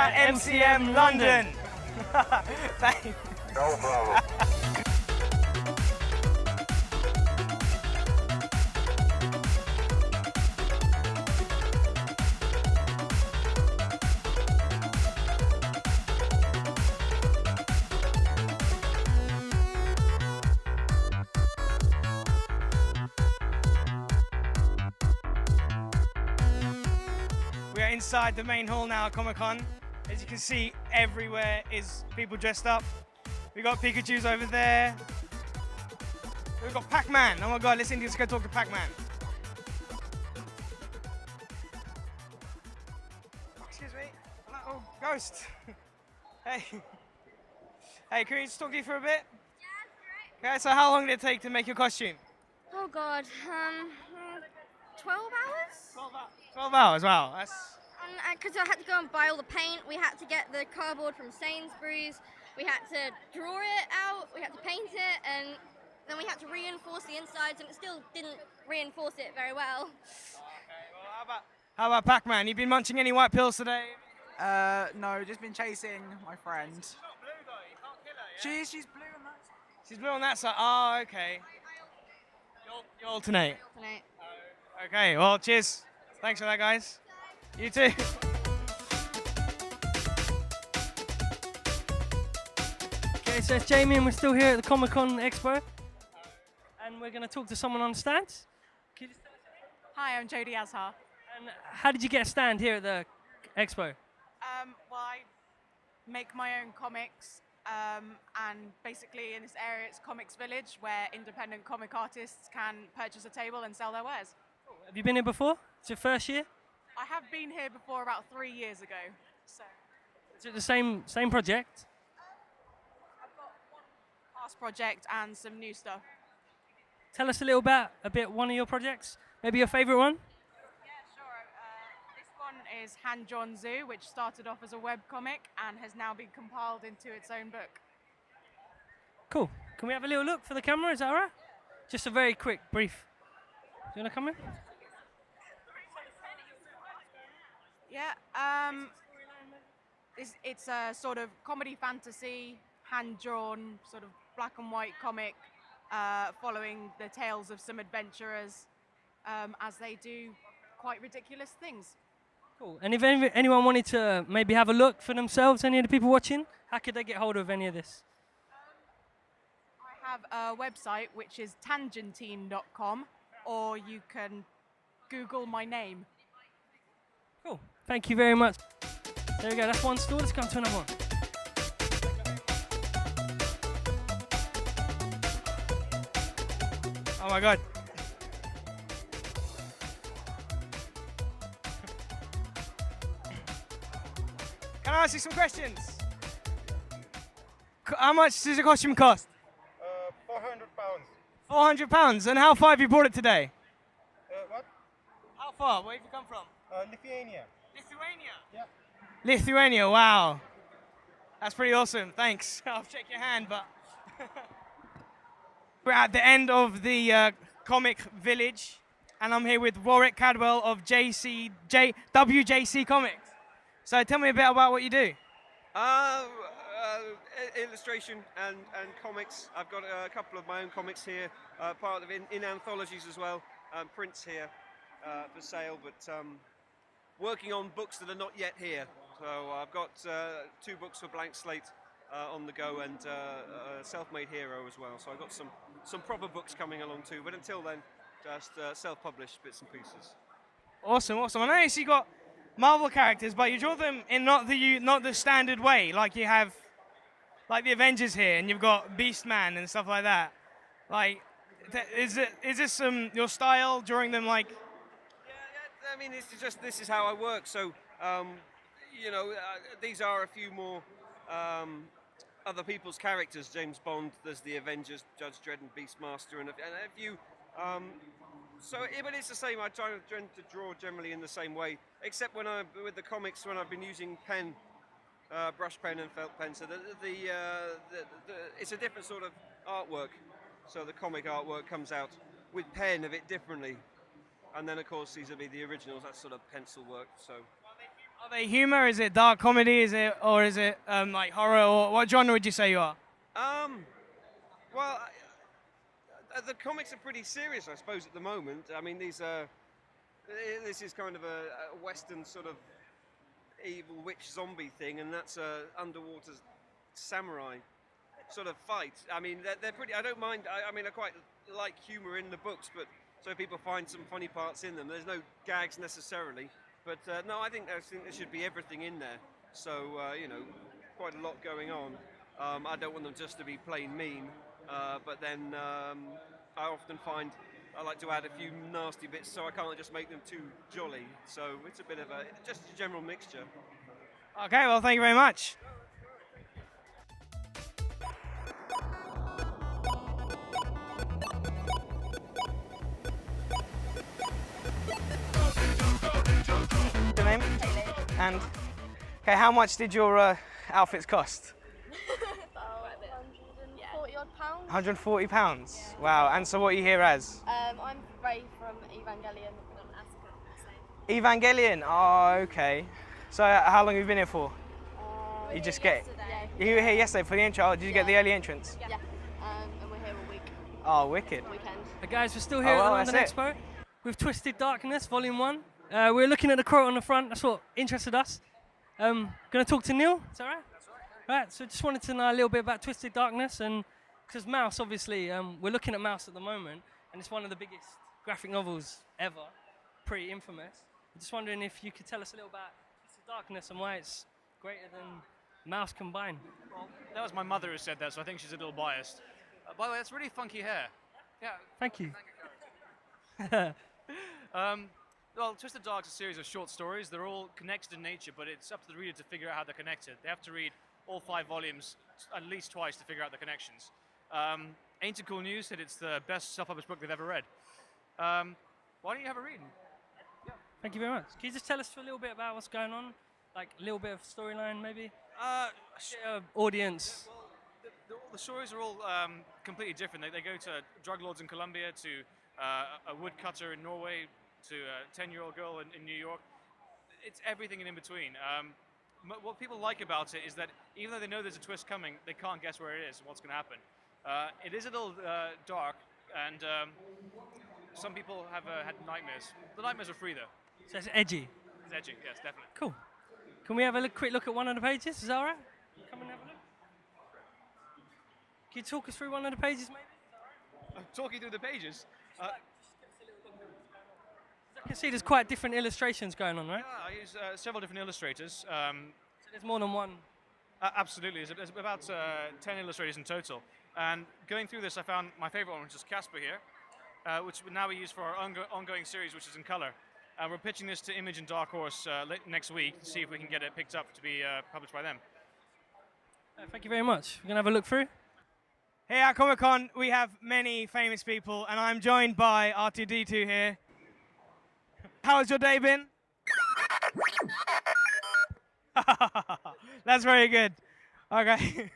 at MCM London. Thank you. No problem. We are inside the main hall now at Comic-Con. As you can see, everywhere is people dressed up. We got Pikachu's over there. We've got Pac-Man. Oh my God, let's go talk to Pac-Man. Excuse me. Oh, Ghost. Hey. Hey, can we just talk to you for a bit? Yeah, right. Okay, so how long did it take to make your costume? Oh God, 12 hours? 12 hours, wow. That's... Because I had to go and buy all the paint, we had to get the cardboard from Sainsbury's, we had to draw it out, we had to paint it, and then we had to reinforce the insides, and it still didn't reinforce it very well. Okay, well, how about Pac-Man? You been munching any white pills today? No, just been chasing my friend. She's not blue though, you can't kill her, yeah? She's blue on that side. She's blue on that side. Oh, okay. You alternate. Tonight. Okay, well, cheers. Thanks for that, guys. You too. Okay, so it's Jamie and we're still here at the Comic-Con Expo. And we're going to talk to someone on stand. Can you just tell us your name? Hi, I'm Jodie Azhar. And how did you get a stand here at the Expo? Well, I make my own comics, and basically in this area it's Comics Village, where independent comic artists can purchase a table and sell their wares. Have you been here before? It's your first year? I have been here before about 3 years ago, so Is it the same project? I've got one past project and some new stuff. Tell us a little bit one of your projects. Maybe your favorite one? Yeah, sure. This one is Hand Drawn Zoo, which started off as a webcomic and has now been compiled into its own book. Cool. Can we have a little look for the camera? Is that all right? Just a very quick, brief. Do you want to come in? Yeah, it's a sort of comedy fantasy, hand-drawn, sort of black and white comic following the tales of some adventurers as they do quite ridiculous things. Cool. And if anyone wanted to maybe have a look for themselves, any of the people watching, how could they get hold of any of this? I have a website which is tangentine.com, or you can Google my name. Cool. Thank you very much. There we go. That's one store. Let's come to another one. Oh my God. Can I ask you some questions? How much does your costume cost? £400. £400. And how far have you brought it today? What? How far? Where have you come from? Lithuania. Lithuania? Yeah. Lithuania, wow. That's pretty awesome. Thanks. I'll shake your hand, but... We're at the end of the Comic Village, and I'm here with Warwick Cadwell of WJC Comics. So tell me a bit about what you do. Illustration and comics. I've got a couple of my own comics here, part of in anthologies as well. Prints here for sale, but working on books that are not yet here. So I've got 2 books for Blank Slate on the go, and Self-Made Hero as well. So I've got some proper books coming along too. But until then, just self-published bits and pieces. Awesome, awesome. I noticed you got Marvel characters, but you draw them in not the standard way, like you have, like the Avengers here, and you've got Beastman and stuff like that. Like, is this your style, drawing them like? Yeah. I mean, this is how I work. So, these are a few more other people's characters. James Bond, there's the Avengers, Judge Dredd and Beastmaster, and a few. But it's the same. I try to draw generally in the same way, except with the comics, when I've been using pen, brush pen and felt pen. So it's a different sort of artwork. So the comic artwork comes out with pen a bit differently, and then of course these will be the originals. That's sort of pencil work. So Are they humor? Is it dark comedy? Is it like horror? Or what genre would you say you are? Well, the comics are pretty serious, I suppose, at the moment. I mean, this is kind of a Western sort of evil witch zombie thing, and that's a underwater samurai sort of fight. I mean, they're pretty. I don't mind. I mean, I quite like humor in the books, but so people find some funny parts in them. There's no gags necessarily, but no, I think there should be everything in there. So you know, quite a lot going on. I don't want them just to be plain mean, but then I often find I like to add a few nasty bits, so I can't just make them too jolly. So it's a bit of just a general mixture. Okay, well, thank you very much. Your name? And okay, how much did your outfits cost? About 140 odd pounds. 140 pounds. Wow. And so, what are you here as? I'm Ray from Evangelion. Evangelion. Oh, okay. So, how long have you been here for? You just get. Yesterday. You were here yesterday for the intro. Did you get the early entrance? Yeah. And we're here all week. Oh, wicked. Weekend. Hey guys, we're still here well, at the London that's it. Expo with Twisted Darkness, Volume 1. We're looking at the quote on the front. That's what interested us. Going to talk to Neil. Is that right? That's right. Right. So just wanted to know a little bit about Twisted Darkness, and because Mouse, obviously, we're looking at Mouse at the moment, and it's one of the biggest graphic novels ever, pretty infamous. I'm just wondering if you could tell us a little about Twisted Darkness and why it's greater than Mouse combined. Well, that was my mother who said that, so I think she's a little biased. By the way, that's really funky hair. Yeah. Thank you. Well, Twisted Dark is a series of short stories. They're all connected in nature, but it's up to the reader to figure out how they're connected. They have to read all 5 volumes at least twice to figure out the connections. Ain't It Cool News said it's the best self-published book they've ever read. Why don't you have a read? Thank you very much. Can you just tell us a little bit about what's going on? Like a little bit of storyline, maybe? Audience. Well, the stories are all completely different. They go to drug lords in Colombia, to a woodcutter in Norway, to a 10-year-old girl in New York. It's everything in between. What people like about it is that even though they know there's a twist coming, they can't guess where it is and what's going to happen. It is a little dark, and some people have had nightmares. The nightmares are free, though. So it's edgy. It's edgy, yes, definitely. Cool. Can we have a quick look at one of the pages? Is that all right? Come and have a look. Can you talk us through one of the pages, maybe? I'm talking through the pages. I can see there's quite different illustrations going on, right? Yeah, I use several different illustrators. So there's more than one. Absolutely, there's about 10 illustrators in total. And going through this, I found my favorite one, which is Casper here, which now we use for our ongoing series, which is in color. We're pitching this to Image and Dark Horse next week to see if we can get it picked up to be published by them. Thank you very much. We're going to have a look through. Here at Comic Con, we have many famous people, and I'm joined by R2D2 here. How has your day been? That's very good. Okay.